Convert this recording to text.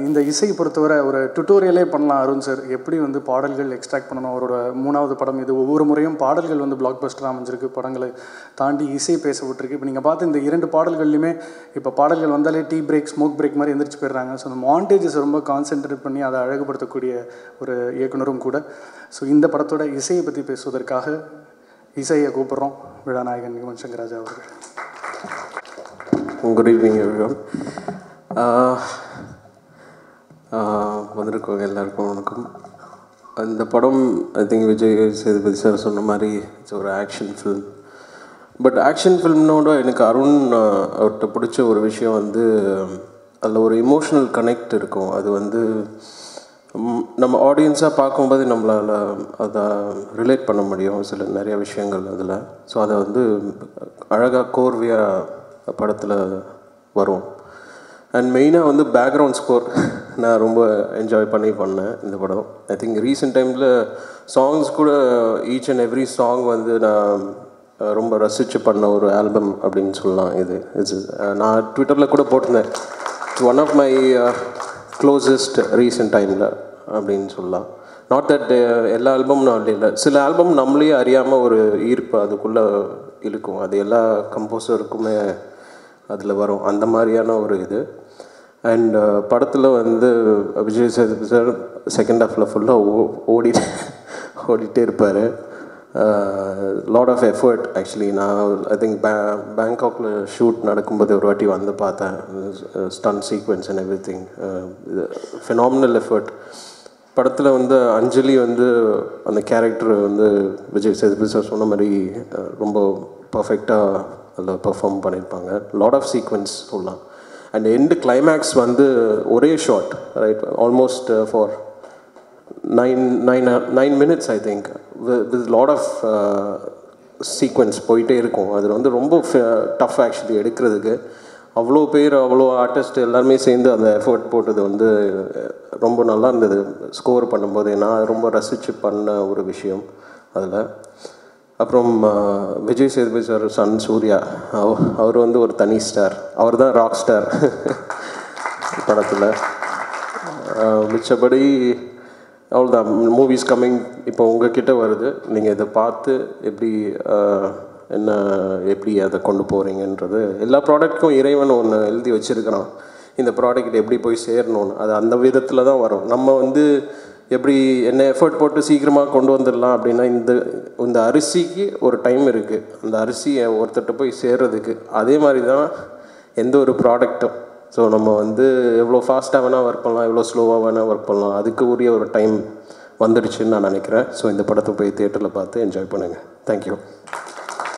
இந்த இசை பொறுத்தவரை ஒரு டுட்டோரியலே பண்ணலாம் அருண் சார். எப்படி வந்து பாடல்கள் எக்ஸ்ட்ராக்ட் பண்ணணும். அவரோட 3வது படம் இது. ஒவ்வொரு முறையும் பாடல்கள் வந்து பிளாக் பஸ்டராக அமைஞ்சிருக்கு. படங்களை தாண்டி இசை பேச விட்டுருக்கு. இப்போ நீங்கள் பார்த்து இந்த 2 பாடல்கள்லையுமே இப்போ பாடல்கள் வந்தாலே டீ பிரேக், ஸ்மோக் பிரேக் மாதிரி எந்திரிச்சு போயிடுறாங்க. ஸோ அந்த மாண்டேஜஸ் ரொம்ப கான்சென்ட்ரேட் பண்ணி அதை அழகுபடுத்தக்கூடிய ஒரு இயக்குனரும் கூட. ஸோ இந்த படத்தோட இசையை பற்றி பேசுவதற்காக இசையை கூப்பிட்றோம் விழாநாயகன் யுவன் சங்கர் ராஜா அவர்கள். Good evening everyone. வந்திருக்கவங்க எல்லாருக்கும் வணக்கம். இந்த படம் I think Vijay Sethupathi sir சொன்ன மாதிரி இட்ஸ் ஒரு ஆக்ஷன் ஃபில்ம். பட் ஆக்ஷன் ஃபில்ம்னோட எனக்கு அருண் அவர்கிட்ட பிடிச்ச ஒரு விஷயம் வந்து அதில் ஒரு இமோஷ்னல் கனெக்ட் இருக்கும். அது வந்து நம்ம ஆடியன்ஸாக பார்க்கும்போது நம்மளால் அதை ரிலேட் பண்ண முடியும் சில நிறைய விஷயங்கள் அதில். ஸோ அதை வந்து அழகாக கோர்வையாக படத்தில் வரும். அண்ட் மெயினாக வந்து பேக்ரவுண்ட் ஸ்கோர் நான் ரொம்ப என்ஜாய் பண்ணேன் இந்த படம். ஐ திங்க் ரீசெண்ட் டைமில் சாங்ஸ் கூட ஈச் அண்ட் எவ்ரி சாங் வந்து நான் ரொம்ப ரசித்து பண்ண ஒரு ஆல்பம் அப்படின்னு சொல்லலாம். இது நான் ட்விட்டரில் கூட போட்டிருந்தேன். It's one of my closest recent டைமில் அப்படின்னு சொல்லலாம். நாட் தட் எல்லா ஆல்பமும் இல்லை, சில ஆல்பம் நம்மளே அறியாமல் ஒரு ஈர்ப்பு அதுக்குள்ளே இருக்கும். அது எல்லா கம்போசருக்குமே அதில் வரும். அந்த மாதிரியான ஒரு இது. அண்ட் படத்தில் வந்து விஜய் சேதுபதி சார் செகண்ட் ஹாஃபில் ஃபுல்லாக ஓடிட்டே இருப்பார். Lot of effort actually. நான் ஐ திங்க் பேங்காக்கில் ஷூட் நடக்கும்போது ஒரு வாட்டி வந்து பார்த்தேன். Stun sequence and everything phenomenal effort. படத்தில் வந்து அஞ்சலி வந்து அந்த கேரக்டர் வந்து விஜய் சேதுபதி சார் சொன்ன மாதிரி ரொம்ப பர்ஃபெக்டாக அதில் பெர்ஃபார்ம் பண்ணியிருப்பாங்க. லாட் ஆஃப் சீக்வென்ஸ் சொல்லலாம். அண்ட் எண்டு கிளைமேக்ஸ் வந்து ஒரே shot, right, almost for 9 minutes I think, with lot of sequence போயிட்டே இருக்கும். அது வந்து ரொம்ப டஃப் ஆக்சுவலி எடுக்கிறதுக்கு. அவ்வளோ பேர், அவ்வளோ ஆர்டிஸ்ட் எல்லாருமே சேர்ந்து அந்த எஃபர்ட் போட்டது வந்து ரொம்ப நல்லா இருந்தது. ஸ்கோர் பண்ணும்போது நான் ரொம்ப ரசித்து பண்ண ஒரு விஷயம் அதில். அப்புறம் விஜய் சேதுபதி சார் சன் சூர்யா, அவர் வந்து ஒரு தனி ஸ்டார். அவர் தான் ராக் ஸ்டார் படத்தில். மிச்சபடி அவ்வளோதான். மூவிஸ் கம்மிங் இப்போ உங்ககிட்ட வருது. நீங்கள் இதை பார்த்து எப்படி அதை கொண்டு போகிறீங்கன்றது. எல்லா ப்ராடக்ட்டுக்கும் இறைவன் ஒன்று எழுதி வச்சுருக்கிறான். இந்த ப்ராடக்ட் எப்படி போய் சேரணும்னு அது அந்த விதத்தில் தான் வரும். நம்ம வந்து எப்படி என்ன எஃபர்ட் போட்டு சீக்கிரமாக கொண்டு வந்துடலாம் அப்படின்னா இந்த அரிசிக்கு ஒரு டைம் இருக்குது. அந்த அரிசியை ஒருத்தட்ட போய் சேர்றதுக்கு அதே மாதிரி தான் எந்த ஒரு ப்ராடக்ட்டும். ஸோ நம்ம வந்து எவ்வளோ ஃபாஸ்ட்டாக வேணால் ஒர்க் பண்ணலாம், எவ்வளோ ஸ்லோவாக வேணால் ஒர்க் பண்ணலாம். அதுக்கு உரிய ஒரு டைம் வந்துடுச்சுன்னு நான் நினைக்கிறேன். ஸோ இந்த படத்தை போய் தியேட்டரில் பார்த்து என்ஜாய் பண்ணுங்கள். தேங்க்யூ.